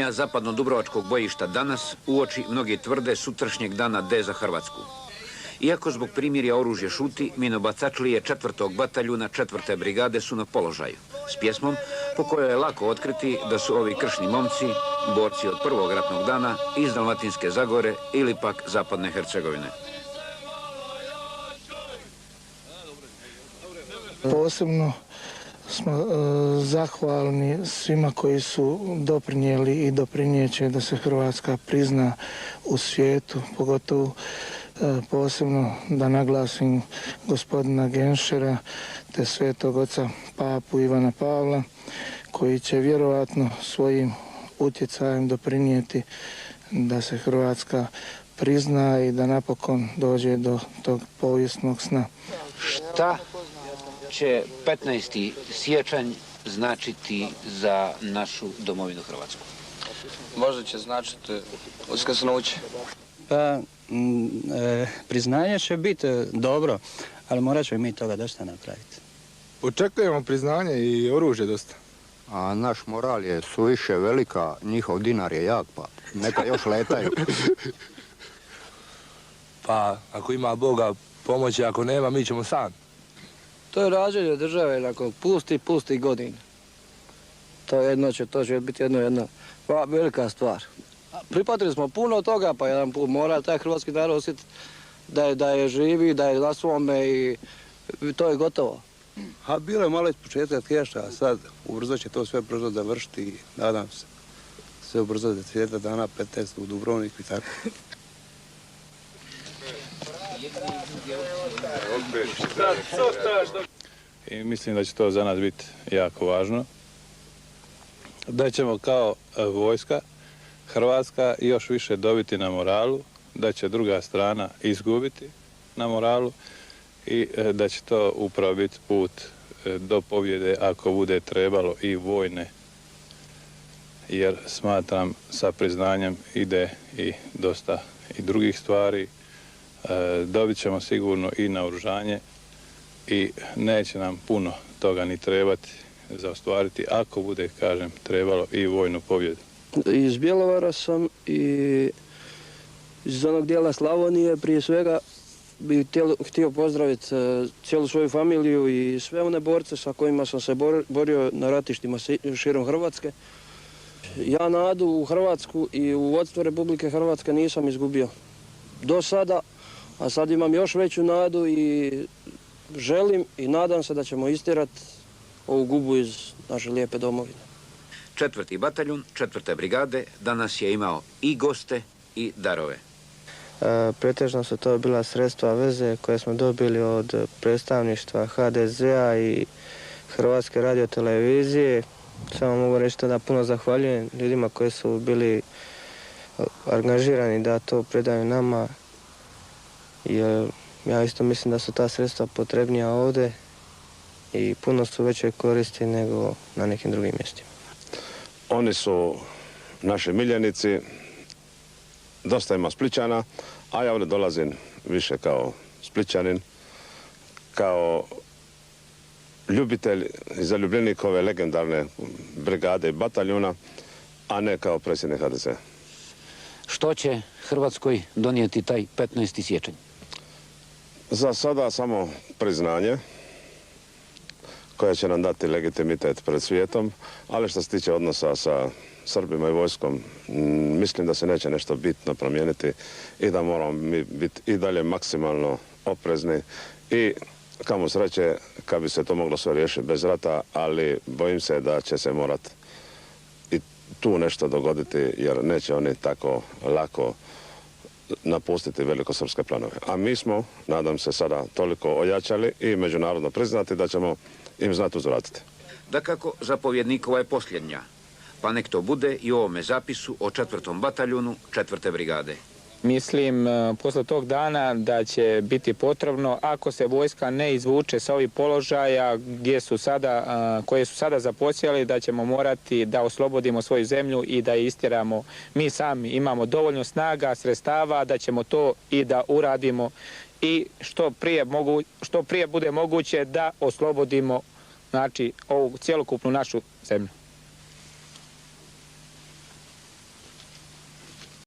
Zapadno-Dubrovačkog bojišta danas uoči mnogi tvrde sutrašnjeg dana D za Hrvatsku. Iako zbog primirja oružje šuti, minobacačlije 4. bataljuna 4. brigade su na položaju. S pjesmom po kojoj je lako otkriti da su ovi kršni momci, borci od prvog ratnog dana iz Dalmatinske Zagore ili pak Zapadne Hercegovine. Posebno smo zahvalni svima koji su doprinijeli i doprinijeće da se Hrvatska prizna u svijetu, pogotovo posebno da naglasim gospodina Genšera te svetog oca papu Ivana Pavla, koji će vjerojatno svojim utjecajem doprinijeti da se Hrvatska prizna i da napokon dođe do tog povijesnog sna. Šta će 15. siječanj značiti za našu domovinu Hrvatsku? Možda će značiti uskrsnuće. Pa, priznanje će biti dobro, ali morat ćemo mi toga dosta napraviti. Očekujemo priznanje i oružje dosta. A naš moral je suviše velika, njihov dinar je jak, pa neka još letaju. Pa, ako ima Boga pomoći, ako nema, mi ćemo sam. To je rađenje države nakon pusti godina. To će biti jedna velika stvar. Pripatili smo puno toga, pa jedan put mora taj hrvatski narod osjetiti da je živi, da je na svome i to je gotovo. A bilo je malo iz početka tješa, a sad ubrzo će to sve brzo završiti i nadam se sve ubrzo za 7 dana, 15 u Dubrovniku i tako. I mislim da će to za nas biti jako važno. Da ćemo kao vojska Hrvatska još više dobiti na moralu, da će druga strana izgubiti na moralu i da će to upravo biti put do pobjede ako bude trebalo i vojne. Jer smatram sa priznanjem ide i dosta i drugih stvari. Dobit ćemo sigurno i naoružanje i neće nam puno toga ni trebati za ostvariti ako bude, kažem, trebalo i vojnu pobjedu. Iz Bjelovara sam i iz onog dijela Slavonije prije svega bih htio pozdraviti cijelu svoju familiju i sve one borce sa kojima sam se borio na ratištima širom Hrvatske. Ja nadu u Hrvatsku i u vodstvo Republike Hrvatske nisam izgubio do sada, a sad imam još veću nadu i želim i nadam se da ćemo istjerati ovu gubu iz naše lijepe domovine. 4. bataljun 4. brigade danas je imao i goste i darove. Pretežno su to bila sredstva veze koje smo dobili od predstavništva HDZ-a i Hrvatske radiotelevizije. Samo mogu reći da puno zahvaljujem ljudima koji su bili angažirani da to predaju nama. Jer ja isto mislim da su ta sredstva potrebnija ovdje i puno su veće koristi nego na nekim drugim mjestima. Oni su naši miljenici, dosta ima Splićana, a ja ovdje dolazim više kao Splićanin, kao ljubitelj i zaljubljenik ove legendarne brigade i bataljuna, a ne kao predsjednik HDZ. Što će Hrvatskoj donijeti taj 15. siječanj? Za sada samo priznanje koje će nam dati legitimitet pred svijetom, ali što se tiče odnosa sa Srbima i vojskom, mislim da se neće nešto bitno promijeniti i da moramo biti i dalje maksimalno oprezni i kamo sreće kad bi se to moglo sve riješiti bez rata, ali bojim se da će se morati i tu nešto dogoditi jer neće oni tako lako napustiti velikosrpske planove. A mi smo, nadam se, sada toliko ojačali i međunarodno priznati da ćemo im znati uzvratiti. Dakako, zapovjednikova je posljednja, pa nek to bude i u ovome zapisu o 4. bataljunu 4. brigade. Mislim, posle tog dana da će biti potrebno, ako se vojska ne izvuče sa ovih položaja koje su sada zaposjeli, da ćemo morati da oslobodimo svoju zemlju i da je istjeramo. Mi sami imamo dovoljno snaga, sredstava, da ćemo to i da uradimo i što prije bude moguće da oslobodimo, znači, ovu cjelokupnu našu zemlju.